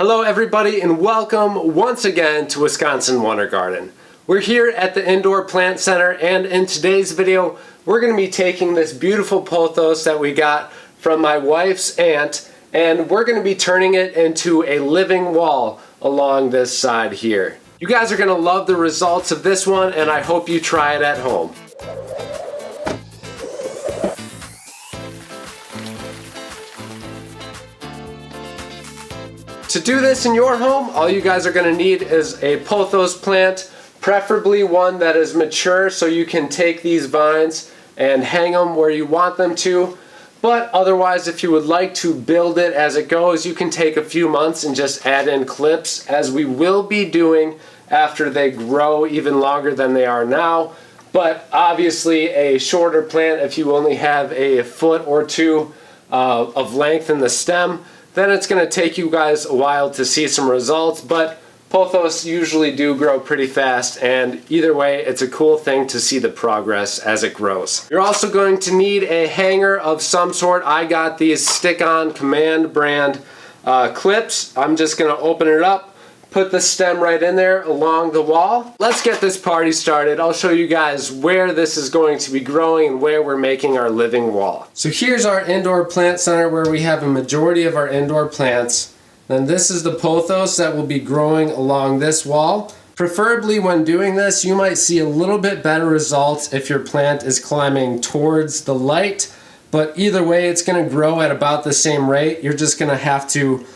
Hello everybody and welcome once again to Wisconsin Wonder Garden. We're here at the Indoor Plant Center, and in today's video we're going to be taking this beautiful pothos that we got from my wife's aunt, and we're going to be turning it into a living wall along this side here. You guys are going to love the results of this one, and I hope you try it at home. To do this in your home, all you guys are going to need is a pothos plant, preferably one that is mature so you can take these vines and hang them where you want them to. But otherwise, if you would like to build it as it goes, you can take a few months and just add in clips, as we will be doing after they grow even longer than they are now. But obviously a shorter plant, if you only have a foot or two of length in the stem, then it's going to take you guys a while to see some results. But pothos usually do grow pretty fast, and either way it's a cool thing to see the progress as it grows. You're also going to need a hanger of some sort. I got these stick-on Command brand clips. I'm just going to open it up, put the stem right in there along the wall. Let's get this party started. I'll show you guys where this is going to be growing and where we're making our living wall. So here's our indoor plant center where we have a majority of our indoor plants. Then this is the pothos that will be growing along this wall. Preferably when doing this, you might see a little bit better results if your plant is climbing towards the light, but either way it's going to grow at about the same rate. You're just going to have to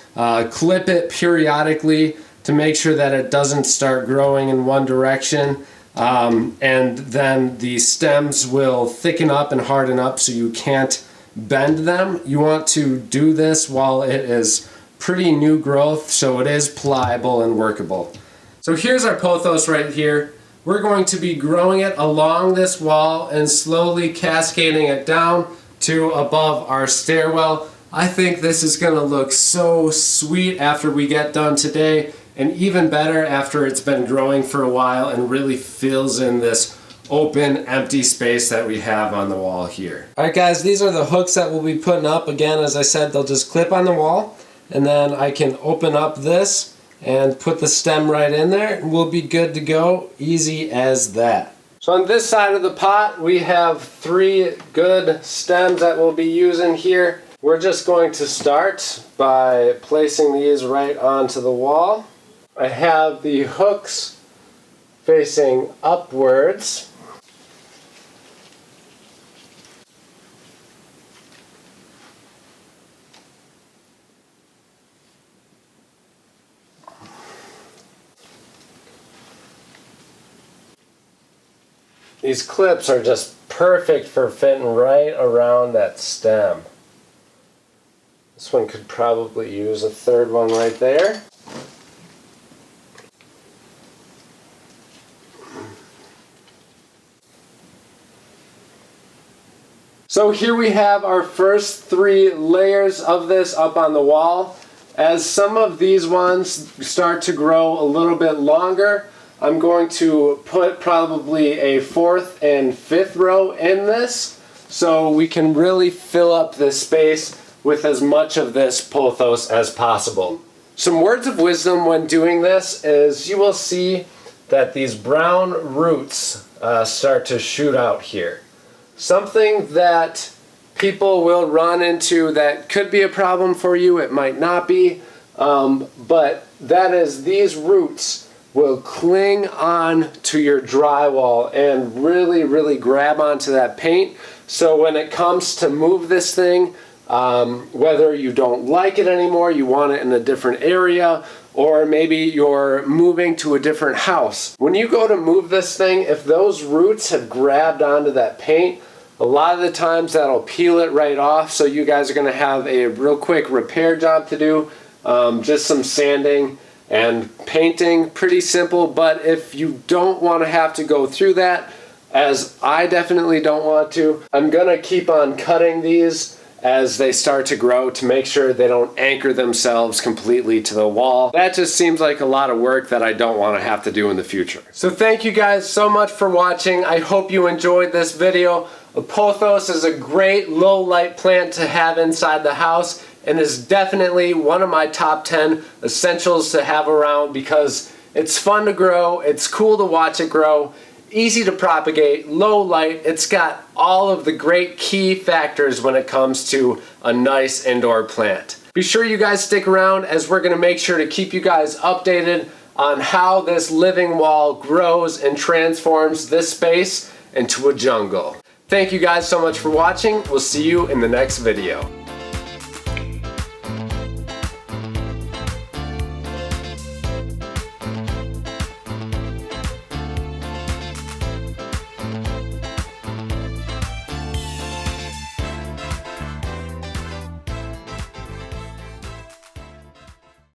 clip it periodically to make sure that it doesn't start growing in one direction, and then the stems will thicken up and harden up so you can't bend them. You want to do this while it is pretty new growth so it is pliable and workable. So here's our pothos right here. We're going to be growing it along this wall and slowly cascading it down to above our stairwell. I think this is going to look so sweet after we get done today, and even better after it's been growing for a while and really fills in this open, empty space that we have on the wall here. Alright guys, these are the hooks that we'll be putting up. Again, as I said, they'll just clip on the wall, and then I can open up this and put the stem right in there, and we'll be good to go. Easy as that. So on this side of the pot, we have 3 good stems that we'll be using here. We're just going to start by placing these right onto the wall. I have the hooks facing upwards. These clips are just perfect for fitting right around that stem. This one could probably use a third one right there. So here we have our first 3 layers of this up on the wall. As some of these ones start to grow a little bit longer, I'm going to put probably a 4th and 5th row in this so we can really fill up this space with as much of this pothos as possible. Some words of wisdom when doing this is you will see that these brown roots start to shoot out here. Something that people will run into that could be a problem for you, it might not be, but that is these roots will cling on to your drywall and really grab onto that paint. So when it comes to move this thing, whether you don't like it anymore, you want it in a different area, or maybe you're moving to a different house. When you go to move this thing, if those roots have grabbed onto that paint, a lot of the times that'll peel it right off, so you guys are going to have a real quick repair job to do, just some sanding and painting. Pretty simple, but if you don't want to have to go through that, as I definitely don't want to, I'm going to keep on cutting these as they start to grow to make sure they don't anchor themselves completely to the wall. That just seems like a lot of work that I don't want to have to do in the future. So thank you guys so much for watching. I hope you enjoyed this video. A pothos is a great low light plant to have inside the house, and is definitely one of my top 10 essentials to have around because it's fun to grow, it's cool to watch it grow, easy to propagate, low light. It's got all of the great key factors when it comes to a nice indoor plant. Be sure you guys stick around as we're going to make sure to keep you guys updated on how this living wall grows and transforms this space into a jungle. Thank you guys so much for watching. We'll see you in the next video.